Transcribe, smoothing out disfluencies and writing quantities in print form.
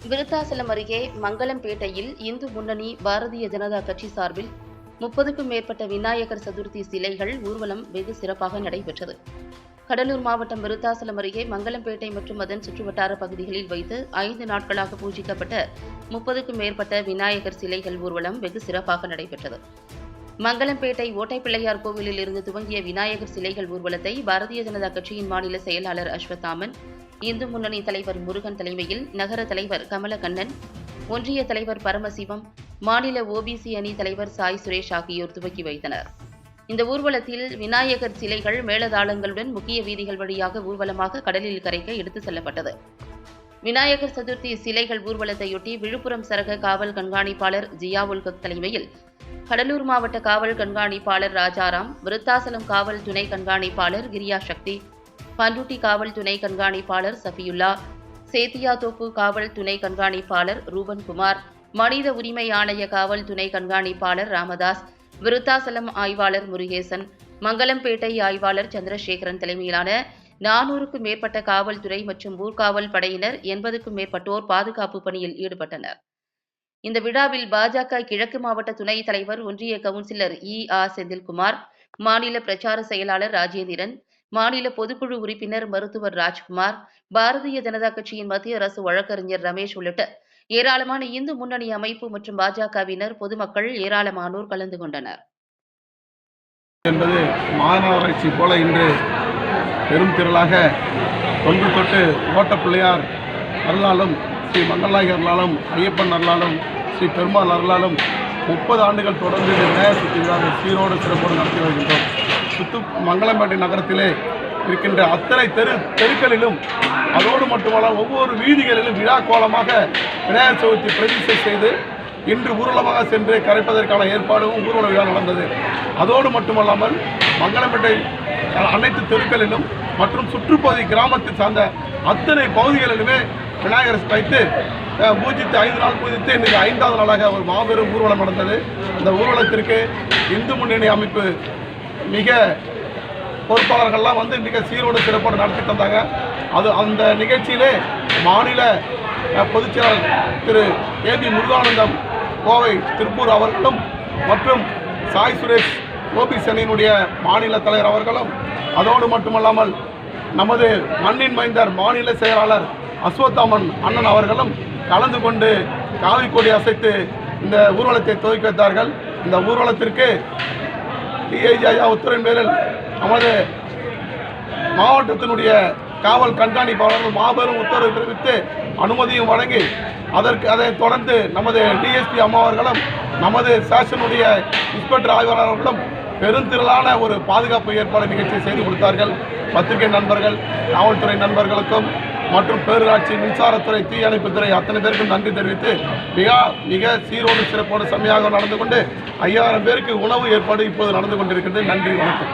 விருத்தாசலம் அருகே மங்கலம்பேட்டையில் இந்து முன்னணி பாரதிய ஜனதா கட்சி சார்பில் 30க்கும் மேற்பட்ட விநாயகர் சதுர்த்தி சிலைகள் ஊர்வலம் வெகு சிறப்பாக நடைபெற்றது. கடலூர் மாவட்டம் விருத்தாசலம் அருகே மங்கலம்பேட்டை மற்றும் அதன் சுற்றுவட்டார பகுதிகளில் வைத்து 5 நாட்களாக பூஜிக்கப்பட்ட 30க்கும் மேற்பட்ட விநாயகர் சிலைகள் ஊர்வலம் வெகு சிறப்பாக நடைபெற்றது. மங்கலம்பேட்டை ஓட்டைப்பிள்ளையார் கோவிலில் இருந்து துவங்கிய விநாயகர் சிலைகள் ஊர்வலத்தை பாரதிய ஜனதா கட்சியின் மாநில செயலாளர் அஸ்வத்தாமன், இந்து முன்னணி தலைவர் முருகன் தலைமையில் நகர தலைவர் கமலக்கண்ணன், ஒன்றிய தலைவர் பரமசிவம், மாநில ஓபிசி அணி தலைவர் சாய் சுரேஷ் ஆகியோர் துவக்கி வைத்தனர். இந்த ஊர்வலத்தில் விநாயகர் சிலைகள் மேளதாளங்களுடன் முக்கிய வீதிகள் வழியாக ஊர்வலமாக கடலில் கரைக்க எடுத்துச் செல்லப்பட்டது. விநாயகர் சதுர்த்தி சிலைகள் ஊர்வலத்தையொட்டி விழுப்புரம் சரக காவல் கண்காணிப்பாளர் ஜியாவுல் ஹக் தலைமையில் கடலூர் மாவட்ட காவல் கண்காணிப்பாளர் ராஜாராம், விருத்தாசலம் காவல் துணை கண்காணிப்பாளர் கிரியா சக்தி, பண்ருட்டி காவல் துணை கண்காணிப்பாளர் சஃபியுல்லா, சேத்தியாத்தோப்பு காவல் துணை கண்காணிப்பாளர் ரூபன்குமார், மனித உரிமை ஆணைய காவல் துணை கண்காணிப்பாளர் ராமதாஸ், விருத்தாசலம் ஆய்வாளர் முருகேசன், மங்கலம்பேட்டை ஆய்வாளர் சந்திரசேகரன் தலைமையிலான 400க்கும் மேற்பட்ட காவல்துறை மற்றும் ஊர்காவல் படையினர் 80க்கும் மேற்பட்டோர் பாதுகாப்பு பணியில் ஈடுபட்டனர். இந்த விழாவில் பாஜக கிழக்கு மாவட்ட துணைத் தலைவர் ஒன்றிய கவுன்சிலர் செந்தில்குமார், மாநில பிரச்சார செயலாளர் ராஜேந்திரன், மாநில பொதுக்குழு உறுப்பினர் மருத்துவர் ராஜ்குமார், பாரதிய ஜனதா கட்சியின் மத்திய அரசு வழக்கறிஞர் ரமேஷ் உள்ளிட்ட ஏராளமான இந்து முன்னணி அமைப்பு மற்றும் பாஜகவினர், பொதுமக்கள் ஏராளமானோர் கலந்து கொண்டனர். என்பது மாநகராட்சி போல இன்று பெரும் திரளாக தொன்று தொட்டு ஓட்டப்பிள்ளையார் அருளாலும், ஸ்ரீ மங்களாகி அருளாலும், ஐயப்பன் அருளாலும், ஸ்ரீ பெருமாள் அருளாலும் 30 ஆண்டுகள் தொடர்ந்து இந்த விநாயகர் சதுர்த்தி விழாவை சீரோடு சிறப்போடு நடத்தி வருகின்றோம். மங்கலம்பேட்டை நகரத்திலே இருக்கின்ற அத்தனை தெருக்களிலும், அதோடு மட்டுமல்ல ஒவ்வொரு வீதிகளிலும் விழா கோலமாக விநாயகர் சதுர்த்தி பிரதிஷ்டை செய்து இன்று ஊர்வலமாக சென்று கரைப்பதற்கான ஏற்பாடும் ஊர்வல விழா நடந்தது. அதோடு மட்டுமல்லாமல் மங்கலம்பேட்டை அனைத்து தெருக்களிலும் மற்றும் சுற்றுப்பகுதி கிராமத்தை சார்ந்த அத்தனை பகுதிகளிலுமே விநாயகர் வைத்து பூஜித்து 5 நாள் பூஜித்து இன்றைக்கு 5வது நாளாக ஒரு மாபெரும் ஊர்வலம் நடந்தது. இந்த ஊர்வலத்திற்கு இந்து முன்னணி அமைப்பு மிக பொறுப்பாளர்கள்லாம் வந்து மிக சீரோடு சிறப்போடு நடத்தி தந்தாங்க. அந்த நிகழ்ச்சியிலே மாநில பொதுச்செயலாளர் திரு ஏபி முருகானந்தம் கோவை திருப்பூர் அவர்களும் மற்றும் சாய் சுரேஷ் ஓபிசி அணியினுடைய மாநில தலைவர் அவர்களும், அதோடு மட்டுமல்லாமல் நமது மண்ணின் மைந்தர் மாநில செயலாளர் அஸ்வத்தாமன் அண்ணன் அவர்களும் கலந்து கொண்டு காவிக்கொடி அசைத்து இந்த ஊர்வலத்தை துவக்கி வைத்தார்கள். இந்த ஊர்வலத்திற்கு டிஐஜி ஐயா உத்தரவின் பேரில் நமது மாவட்டத்தினுடைய காவல் கண்காணிப்பாளர்கள் மாபெரும் உத்தரவு பிறப்பித்து அனுமதியும் வழங்கி அதைத் தொடர்ந்து நமது டிஎஸ்பி அம்மா அவர்களும் நமது ஸ்டேஷனுடைய இன்ஸ்பெக்டர் ஆய்வாளர்களும் பெருந்திரளான ஒரு பாதுகாப்பு ஏற்பாடு நிகழ்ச்சியை செய்து கொடுத்தார்கள். பத்திரிகை நண்பர்கள், காவல்துறை நண்பர்களுக்கும் மற்றும் பேரூராட்சி, மின்சாரத்துறை, தீயணைப்புத்துறை அத்தனை பேருக்கும் நன்றி தெரிவித்து மிக சீரோடு சிறப்போடு செம்மையாக நடந்து கொண்டு 5000 பேருக்கு உணவு ஏற்பாடு இப்போது நடந்து கொண்டிருக்கிறது. நன்றி, வணக்கம்.